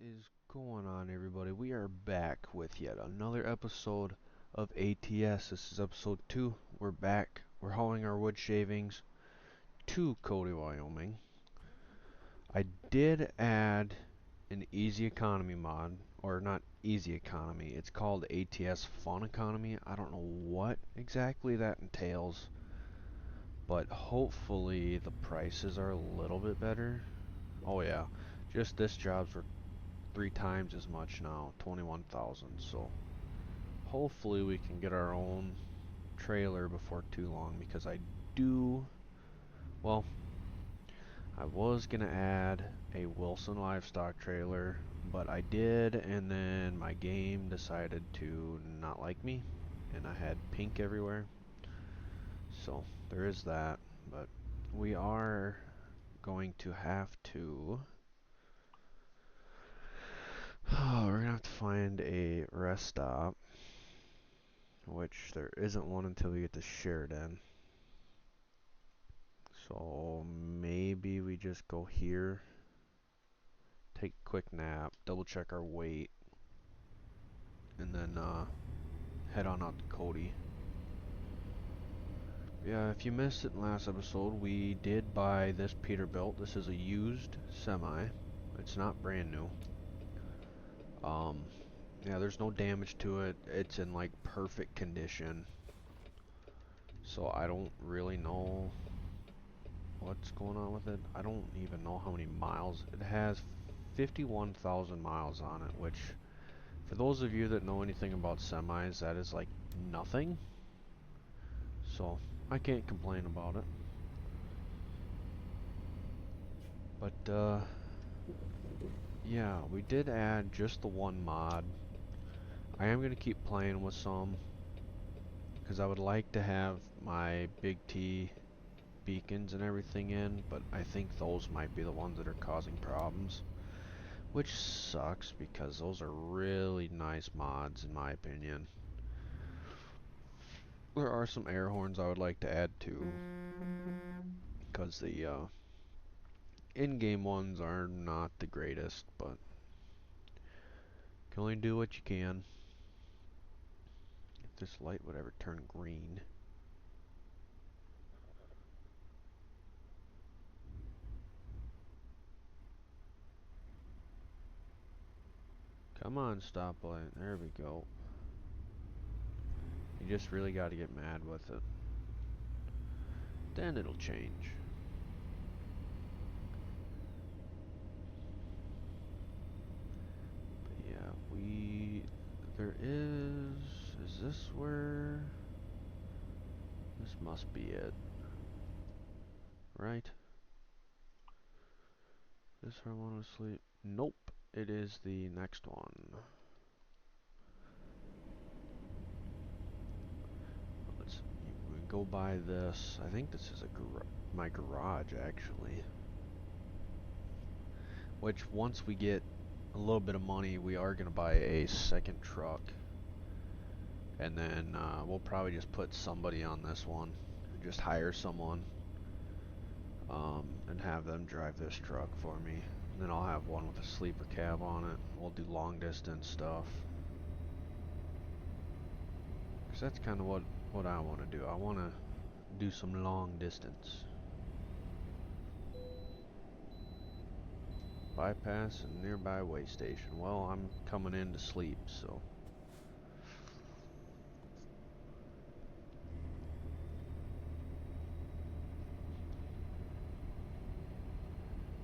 Is going on, everybody? We are back with yet another episode of ATS. This is episode 2. We're back. We're hauling our wood shavings to Cody, Wyoming. I did add an easy economy mod, or not easy economy. It's called ATS Fun Economy. I don't know what exactly that entails, but hopefully the prices are a little bit better. Oh yeah, just this job's 3 times as much now, 21,000. So hopefully we can get our own trailer before too long, because well, I was gonna add a Wilson livestock trailer, but I did, and then my game decided to not like me, and I had pink everywhere. So there is that, but we are going to have to we're gonna have to find a rest stop, which there isn't one until we get to Sheridan. So maybe we just go here, take a quick nap, double check our weight, and then head on out to Cody. Yeah, if you missed it in the last episode, we did buy this Peterbilt. This is a used semi. It's not brand new. Yeah, there's no damage to it. It's in like perfect condition. So I don't really know what's going on with it. I don't even know how many miles. It has 51,000 miles on it, which, for those of you that know anything about semis, that is like nothing. So I can't complain about it. But yeah, we did add just the one mod. I am going to keep playing with some, because I would like to have my Big T beacons and everything in, but I think those might be the ones that are causing problems, which sucks because those are really nice mods in my opinion. There are some air horns I would like to add too, because the in-game ones are not the greatest, but you can only do what you can. If this light would ever turn green. Come on, stoplight. There we go. You just really got to get mad with it. Then it'll change. But yeah, there is this where? This must be it. Right? This where I want to sleep? Nope. It is the next one. We go by this. I think this is my garage actually. Which, once we get a little bit of money, we are gonna buy a second truck, and then we'll probably just put somebody on this one, just hire someone, and have them drive this truck for me. And then I'll have one with a sleeper cab on it. We'll do long distance stuff, because that's kind of what I want to do. I want to do some long distance. Bypass a nearby way station. Well, I'm coming in to sleep, so.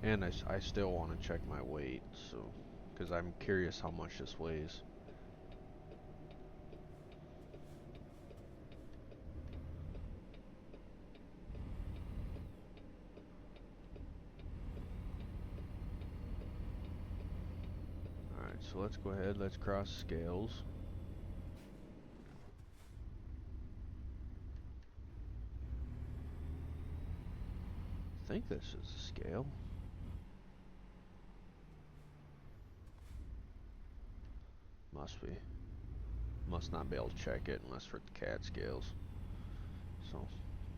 And I still want to check my weight, so, because I'm curious how much this weighs. Alright, so let's go ahead, let's cross scales. I think this is a scale. Must be. Must not be able to check it unless for the cat scales. So,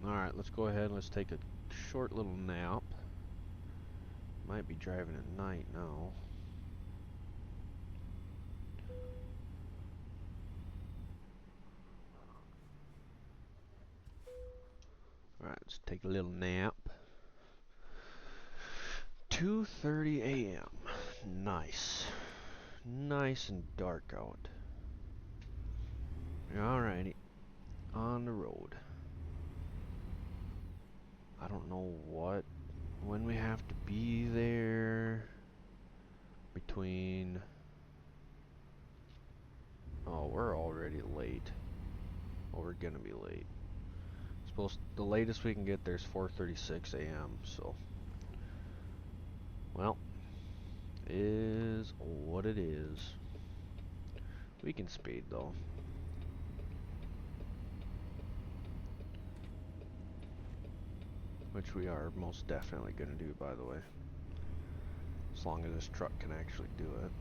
alright, let's go ahead and let's take a short little nap. Might be driving at night now. Take a little nap. 2:30 a.m. Nice. Nice and dark out. Alrighty. On the road. I don't know when we have to be there. Between... Oh, we're already late. Well, we're gonna be late. The latest we can get there is 4:36 a.m. So, well, is what it is. We can speed though. Which we are most definitely gonna do, by the way. As long as this truck can actually do it.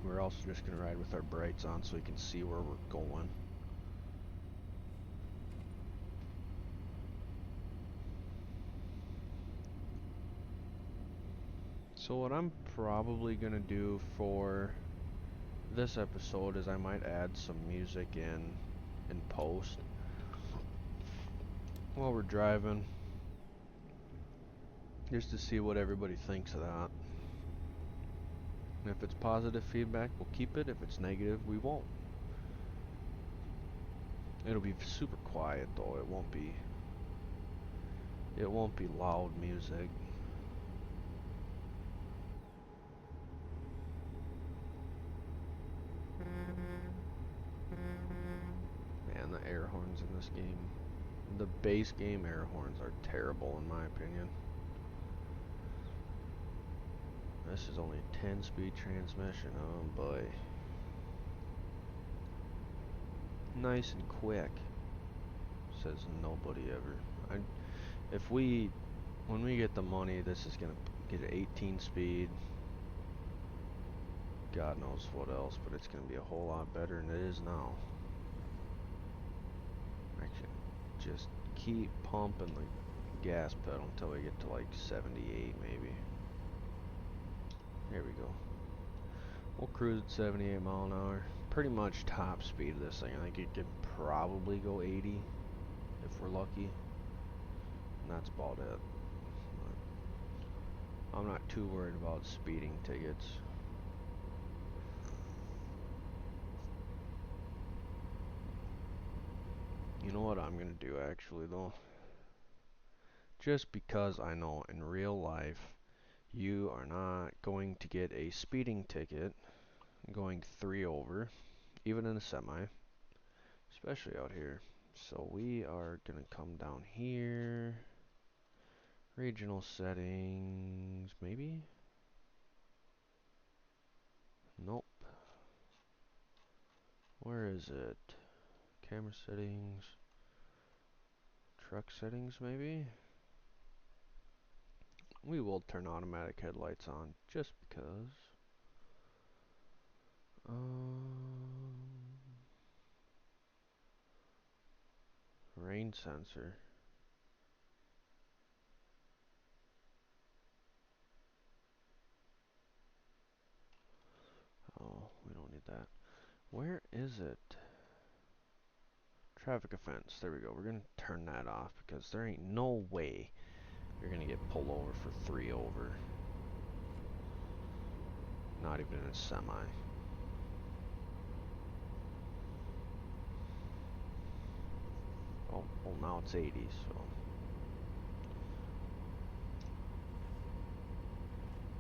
We're also just gonna ride with our brights on so we can see where we're going. So what I'm probably gonna do for this episode is I might add some music in post while we're driving, just to see what everybody thinks of that. And if it's positive feedback, we'll keep it. If it's negative, we won't. It'll be super quiet though. It won't be loud music. Man, the air horns in this game. The base game air horns are terrible in my opinion. This is only a 10-speed transmission. Oh boy. Nice and quick. Says nobody ever. When we get the money, this is gonna get an 18 speed. God knows what else, but it's gonna be a whole lot better than it is now. I can just keep pumping the gas pedal until we get to like 78 maybe. There we go. We'll cruise at 78 mile an hour. Pretty much top speed of this thing. I think it could probably go 80 if we're lucky. And that's about it. But I'm not too worried about speeding tickets. You know what I'm gonna do actually though? Just because I know in real life you are not going to get a speeding ticket going 3 over, even in a semi, especially out here. So we are gonna come down here, regional settings, maybe? Nope. Where is it? Camera settings, truck settings maybe? We will turn automatic headlights on just because. Rain sensor. Oh, we don't need that. Where is it? Traffic offense. There we go. We're going to turn that off because there ain't no way you're going to get pulled over for 3 over. Not even in a semi. Oh, well now it's 80, so.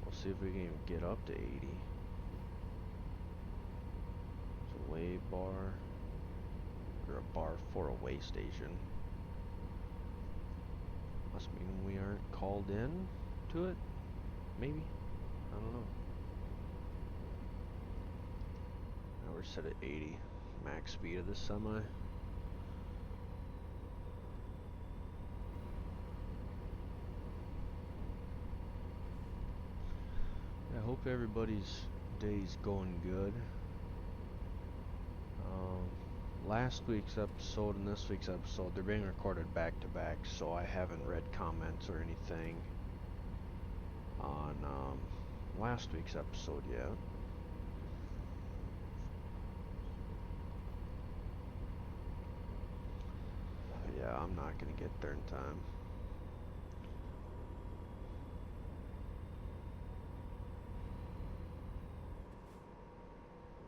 We'll see if we can even get up to 80. It's a wave bar. Or a bar for a way station. Must mean we aren't called in to it? Maybe? I don't know. Now we're set at 80. Max speed of this semi. I hope everybody's day's going good. Last week's episode and this week's episode, they're being recorded back to back, so I haven't read comments or anything on last week's episode yet. Yeah, Yeah, I'm not gonna get there in time.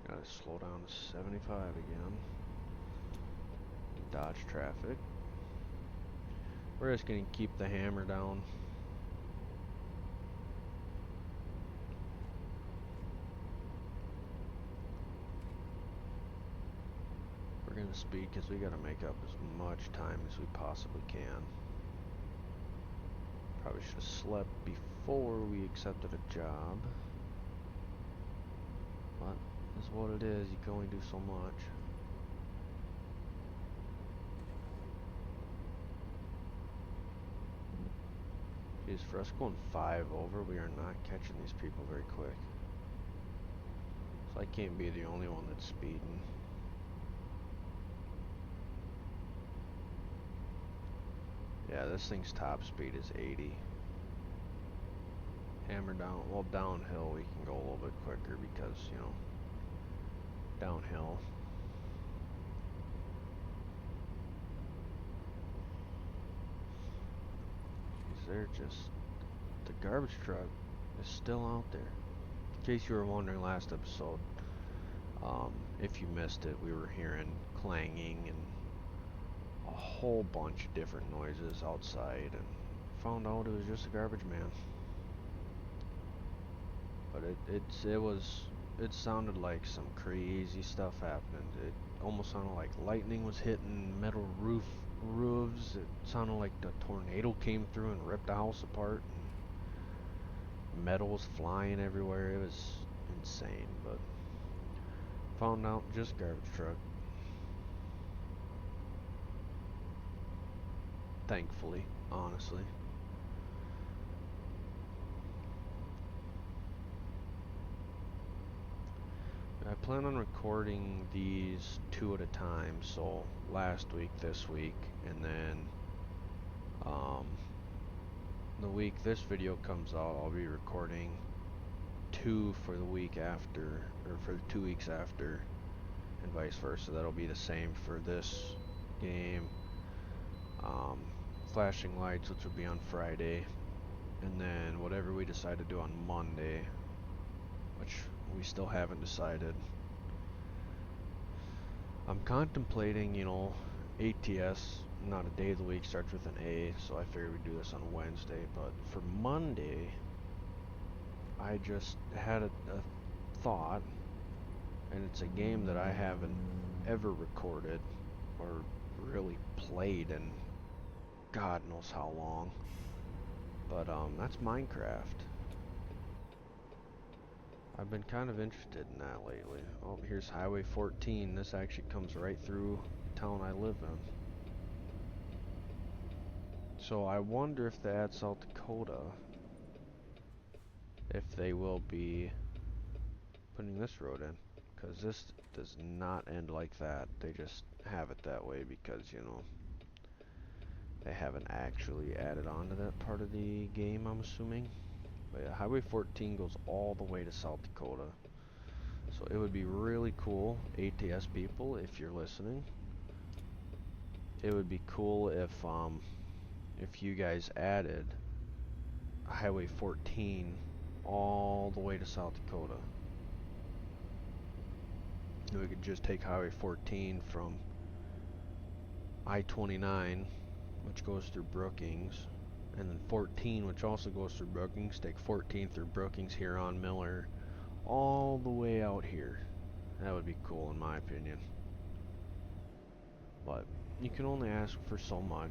Gotta slow down to 75 again. Dodge traffic. We're just gonna keep the hammer down. We're gonna speed because we gotta make up as much time as we possibly can. Probably should have slept before we accepted a job. But that's what it is, you can only do so much. Jeez, for us going 5 over, we are not catching these people very quick. So I can't be the only one that's speeding. Yeah, this thing's top speed is 80. Hammer down, well, downhill we can go a little bit quicker because, you know, downhill. They're just, the garbage truck is still out there. In case you were wondering last episode, if you missed it, we were hearing clanging and a whole bunch of different noises outside, and found out it was just a garbage man. But it sounded like some crazy stuff happening. It almost sounded like lightning was hitting metal roofs. It sounded like the tornado came through and ripped the house apart, and metal was flying everywhere. It was insane, but found out just garbage truck. Thankfully, honestly. I plan on recording these 2 at a time, so last week, this week, and then the week this video comes out, I'll be recording 2 for the week after, or for the 2 weeks after, and vice versa. That'll be the same for this game. Flashing lights, which will be on Friday, and then whatever we decide to do on Monday, which we still haven't decided. I'm contemplating, you know, ATS, not a day of the week, starts with an A, so I figured we'd do this on Wednesday. But for Monday, I just had a thought, and it's a game that I haven't ever recorded or really played in God knows how long. But that's Minecraft. I've been kind of interested in that lately. Oh, here's Highway 14. This actually comes right through the town I live in. So I wonder if they add South Dakota, if they will be putting this road in. Because this does not end like that. They just have it that way because, you know, they haven't actually added on to that part of the game, I'm assuming. But yeah, Highway 14 goes all the way to South Dakota. So it would be really cool, ATS people, if you're listening. It would be cool if you guys added Highway 14 all the way to South Dakota. And we could just take Highway 14 from I-29, which goes through Brookings, and then 14, which also goes through Brookings. Take 14 through Brookings, Huron, Miller, all the way out here. That would be cool in my opinion. But you can only ask for so much.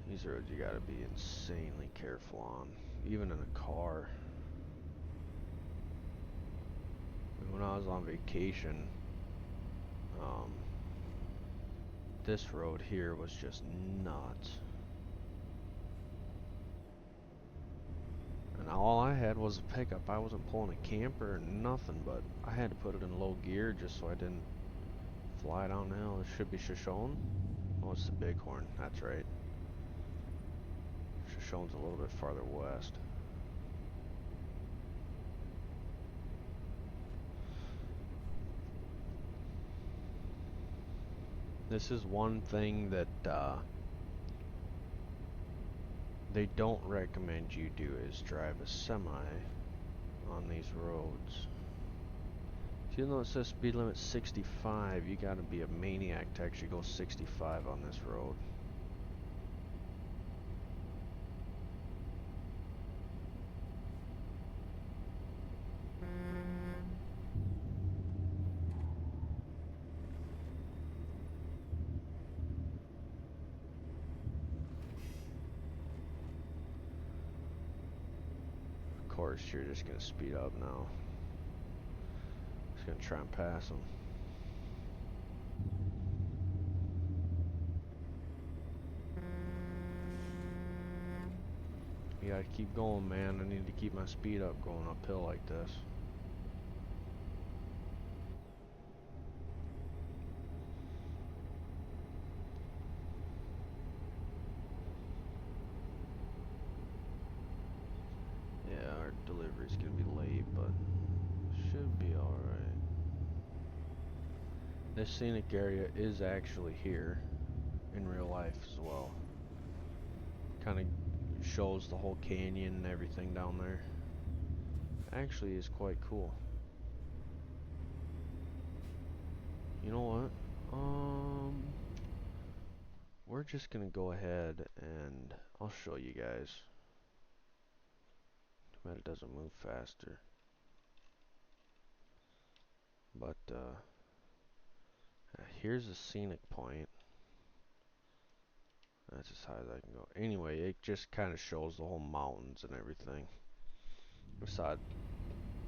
These roads you gotta be insanely careful on, even in a car. When I was on vacation, this road here was just nuts. And all I had was a pickup. I wasn't pulling a camper or nothing, but I had to put it in low gear just so I didn't fly down the hill. It should be Shoshone. Oh, it's the Bighorn. That's right. Shoshone's a little bit farther west. This is one thing that they don't recommend you do is drive a semi on these roads. Even though it says speed limit 65, you gotta be a maniac to actually go 65 on this road. Of course, you're just gonna speed up now. Just gonna try and pass them. You gotta keep going, man. I need to keep my speed up going uphill like this. Yeah, our delivery's gonna be late, but should be alright. This scenic area is actually here in real life as well. Kind of shows the whole canyon and everything down there. Actually is quite cool. You know what? We're just gonna go ahead and I'll show you guys. Too bad it doesn't move faster. But here's a scenic point. That's as high as I can go. Anyway, it just kind of shows the whole mountains and everything. Besides,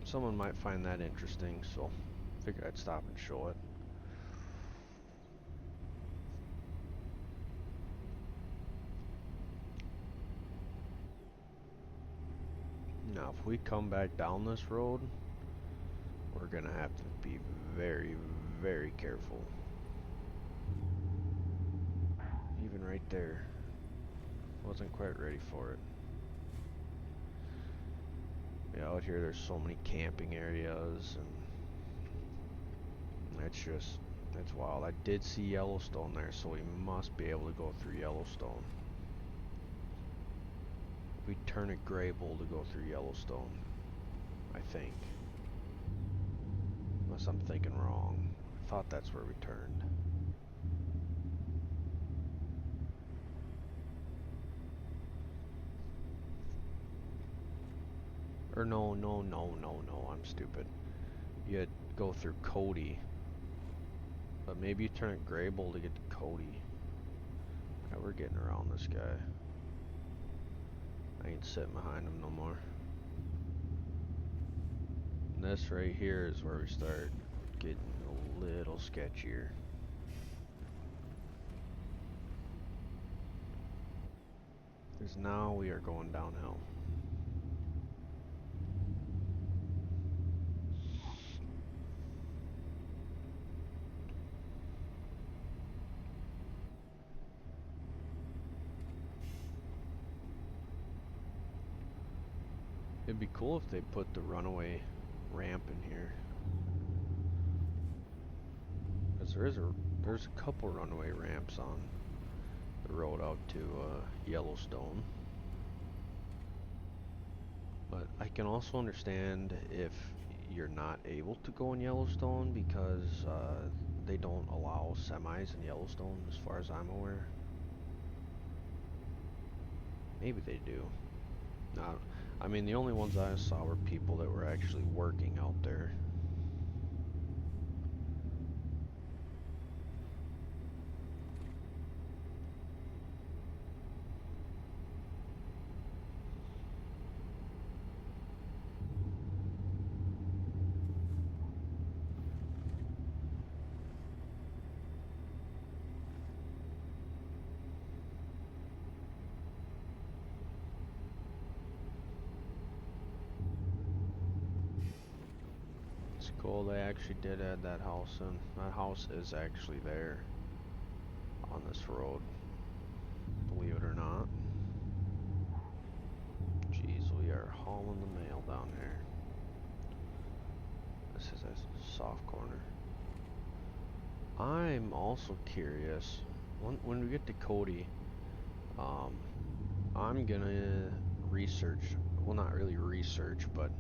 someone might find that interesting, so figured I'd stop and show it. Now, if we come back down this road, we're gonna have to be very, very careful. Even right there, wasn't quite ready for it. Yeah, out here there's so many camping areas, and it's wild. I did see Yellowstone there, so we must be able to go through Yellowstone. We turn at Grable to go through Yellowstone, I think. Unless I'm thinking wrong. I thought that's where we turned. Or no, I'm stupid. You had to go through Cody. But maybe you turn at Grable to get to Cody. Alright, we're getting around this guy. I ain't sitting behind him no more. And this right here is where we start getting a little sketchier. Because now we are going downhill. It'd be cool if they put the runaway ramp in here. Because there's a couple runaway ramps on the road out to Yellowstone. But I can also understand if you're not able to go in Yellowstone because they don't allow semis in Yellowstone as far as I'm aware. Maybe they do. Not, I mean, the only ones I saw were people that were actually working out there. It's cool, they actually did add that house in. That house is actually there. on this road, believe it or not. Jeez, we are hauling the mail down here. This is a soft corner. I'm also curious, when we get to Cody, I'm gonna research, well not really research, but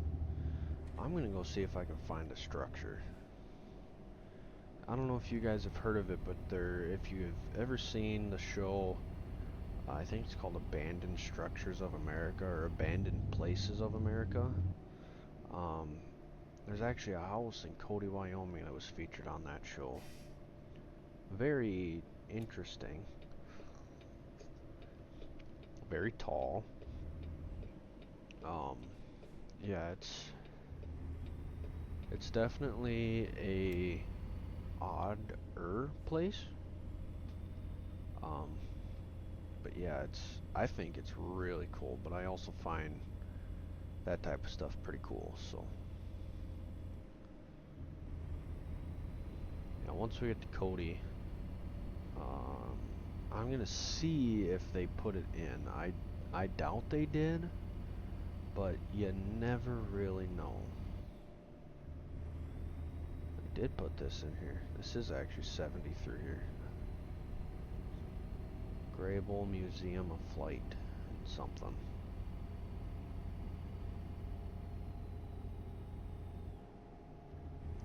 I'm gonna go see if I can find a structure. I don't know if you guys have heard of it, but if you've ever seen the show, I think it's called Abandoned Structures of America, or Abandoned Places of America. There's actually a house in Cody, Wyoming that was featured on that show. Very interesting. Very tall. Yeah, it's definitely a odder place. Um, but yeah, I think it's really cool, but I also find that type of stuff pretty cool, so. Yeah, once we get to Cody, I'm gonna see if they put it in. I doubt they did, but you never really know. They did put this in here. This is actually 73 here. Grable Museum of Flight, something.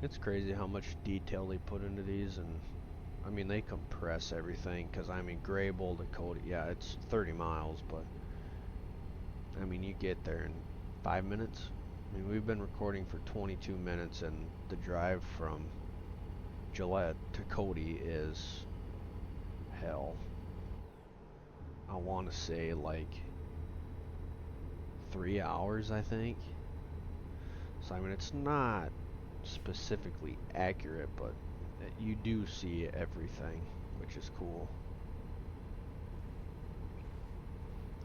It's crazy how much detail they put into these, and I mean they compress everything, because I mean Grable to Cody, yeah, it's 30 miles, but I mean you get there in 5 minutes. I mean we've been recording for 22 minutes, and the drive from Gillette to Cody is hell. I want to say like 3 hours, I think. So I mean it's not specifically accurate, but you do see everything, which is cool.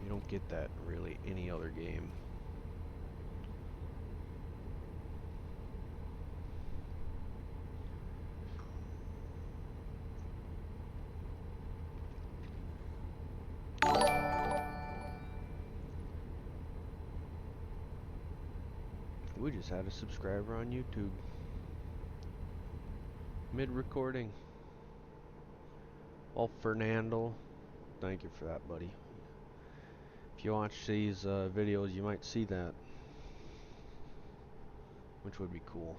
You don't get that really any other game. We just had a subscriber on YouTube. Mid-recording. Well, Fernando, thank you for that, buddy. If you watch these videos, you might see that, which would be cool.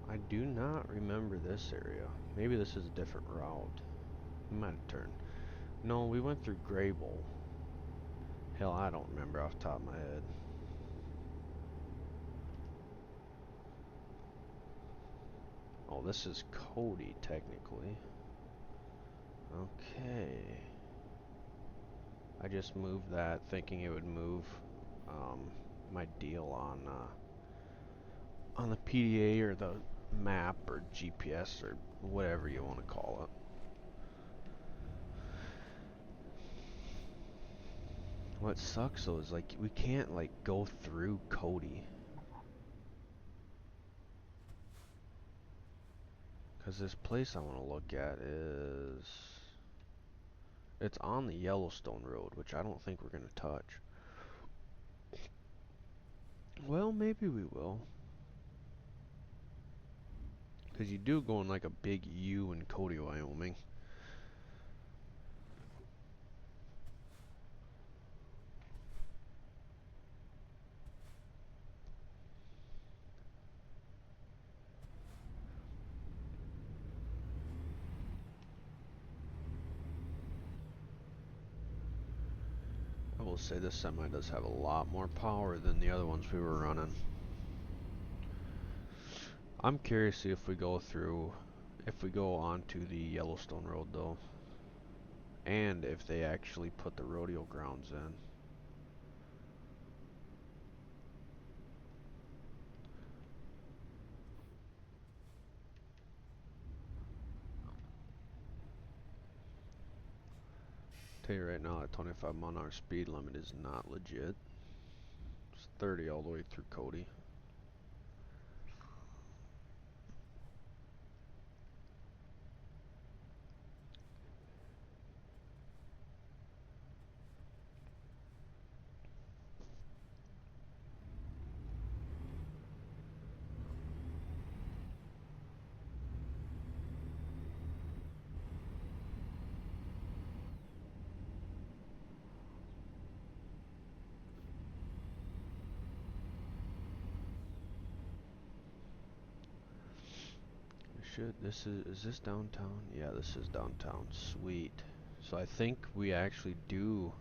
I do not remember this area. Maybe this is a different route. We might have turned. No, we went through Grable. Hell, I don't remember off the top of my head. Oh, this is Cody, technically. Okay. I just moved that thinking it would move my deal on the PDA or the map or GPS or whatever you want to call it. What sucks though is like we can't like go through Cody, because this place I want to look at it's on the Yellowstone Road, which I don't think we're gonna touch. Well, maybe we will, because you do go in like a big U in Cody, Wyoming. I will say this semi does have a lot more power than the other ones we were running. I'm curious to see if we go onto the Yellowstone Road though, and if they actually put the rodeo grounds in. Tell you right now, that 25-mile-an-hour speed limit is not legit. It's 30 all the way through Cody. Is this downtown? Yeah, this is downtown. Sweet. So I think we actually do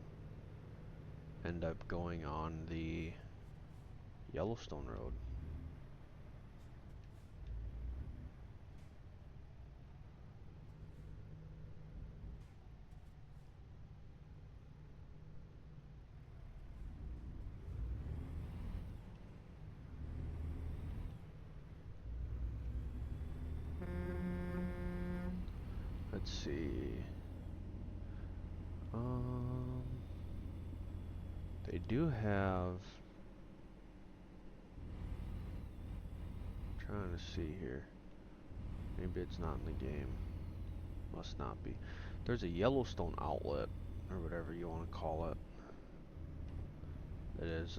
end up going on the Yellowstone Road. Let's see. They do have. Trying to see here. Maybe it's not in the game. Must not be. There's a Yellowstone outlet, or whatever you want to call it. That is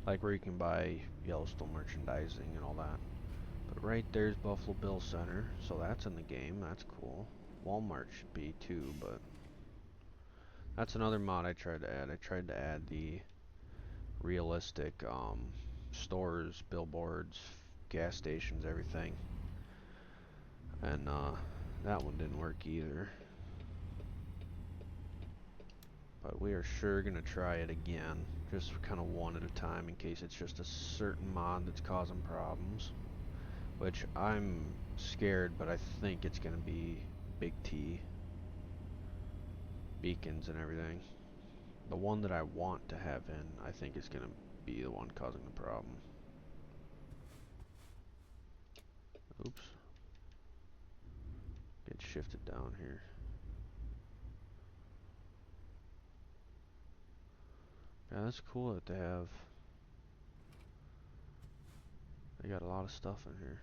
like where you can buy Yellowstone merchandising and all that. But right there's Buffalo Bill Center, so that's in the game. That's cool. Walmart should be too, but that's another mod I tried to add. I tried to add the realistic stores, billboards, gas stations, everything. And that one didn't work either. But we are sure gonna try it again, just kind of one at a time in case it's just a certain mod that's causing problems. Which I'm scared, but I think it's gonna be Big T. Beacons and everything. The one that I want to have in, I think is gonna be the one causing the problem. Oops. Get shifted down here. Yeah, that's cool that they got a lot of stuff in here.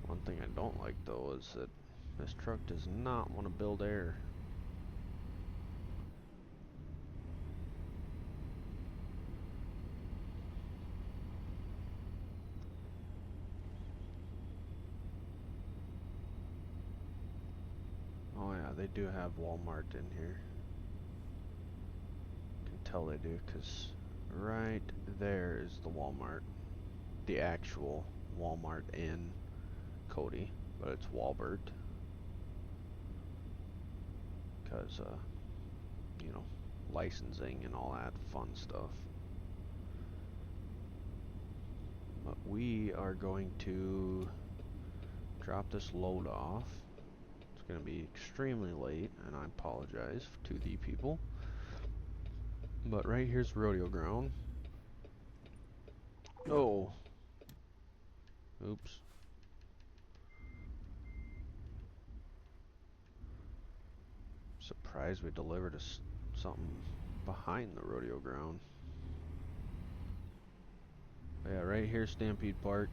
One thing I don't like though is that this truck does not want to build air. Oh yeah, they do have Walmart in here. Can tell they do, because right there is the Walmart. The actual Walmart in Cody, but it's Walbert. Because, you know, licensing and all that fun stuff. But we are going to drop this load off. It's going to be extremely late, and I apologize to the people. But right here's rodeo ground. Oh. Oops. Surprised we delivered something behind the rodeo ground. But yeah, right here, Stampede Park.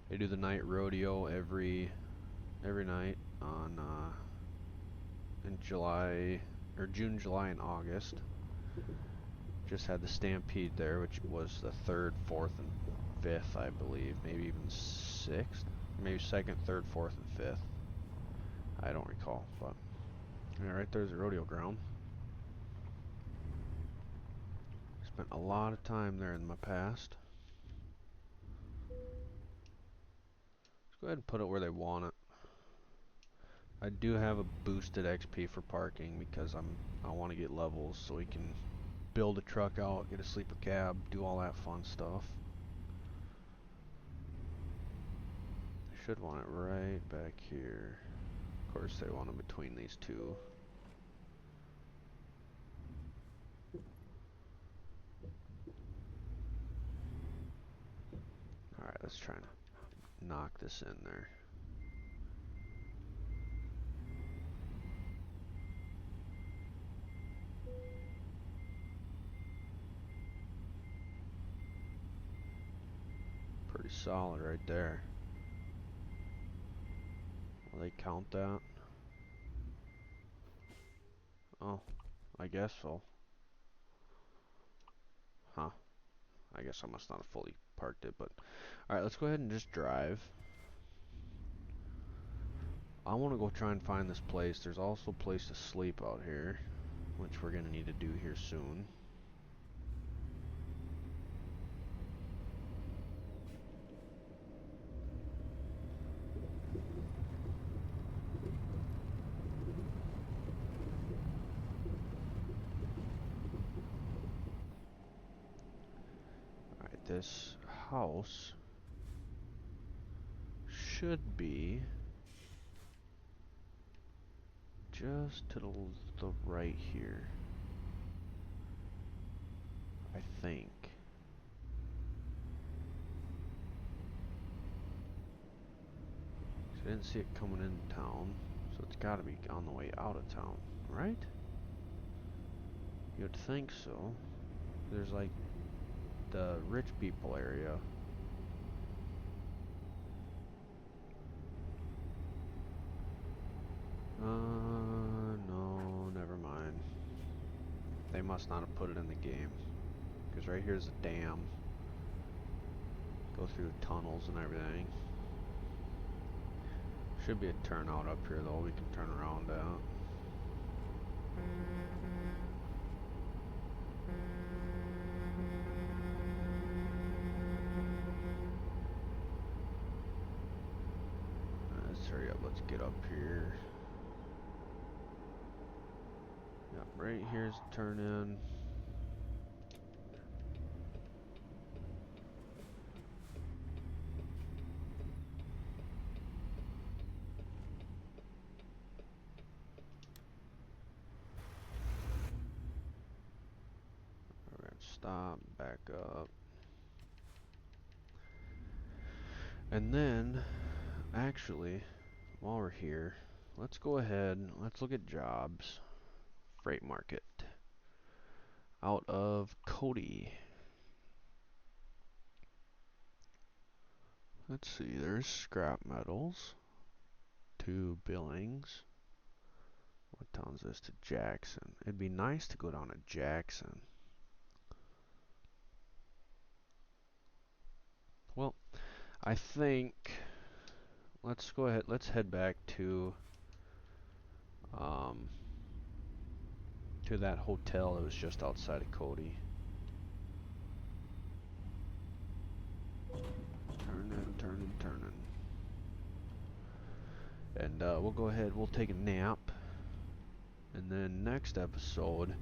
They do the night rodeo every night on in July or June, July, and August. Just had the Stampede there, which was the 3rd, 4th, and 5th, I believe. Maybe even 6th, maybe 2nd, 3rd, 4th, and 5th. I don't recall, but yeah, right there's the rodeo ground. Spent a lot of time there in my past. Let's go ahead and put it where they want it. I do have a boosted XP for parking because I want to get levels so we can build a truck out, get a sleeper cab, do all that fun stuff. I should want it right back here. Of course they want them between these two. Alright, let's try to knock this in there. Pretty solid right there. Will they count that? Oh, I guess so. Huh. I guess I must not have fully parked it, but alright, let's go ahead and just drive. I want to go try and find this place. There's also a place to sleep out here, which we're going to need to do here soon. Alright, this house should be just to the right here, I think. I didn't see it coming into town, so it's got to be on the way out of town, right? You'd think so. There's like the rich people area. No, never mind. They must not have put it in the game. Because right here's a dam. Go through tunnels and everything. Should be a turnout up here though, we can turn around out. Let's hurry up, let's get up here. Yep, right here's a turn in. We're gonna stop, back up. And then, actually, while we're here, let's go ahead, let's look at jobs. Freight market. Out of Cody. Let's see, there's scrap metals. To Billings. What town's this? To Jackson. It'd be nice to go down to Jackson. Well, I think let's go ahead, let's head back to that hotel that was just outside of Cody. Turning. And we'll go ahead, we'll take a nap. And then next episode,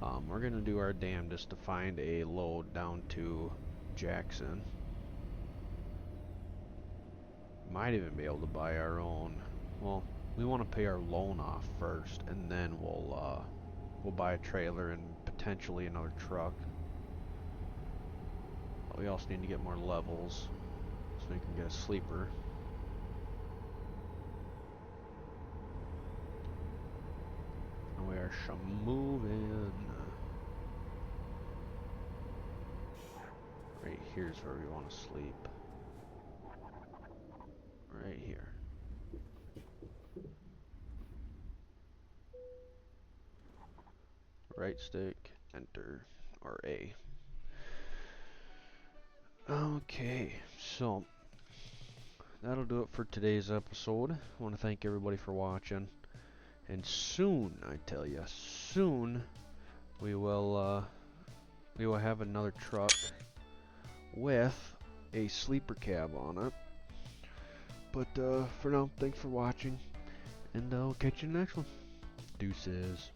we're going to do our damnedest to find a load down to Jackson. Might even be able to buy our own. Well, we want to pay our loan off first, and then we'll buy a trailer and potentially another truck. But we also need to get more levels so we can get a sleeper. And we are moving. Right here's where we want to sleep. Right here. Right stick, enter, or A. Okay, so that'll do it for today's episode. I want to thank everybody for watching. And soon, I tell you, soon we will have another truck with a sleeper cab on it. But for now, thanks for watching, and I'll catch you in the next one. Deuces.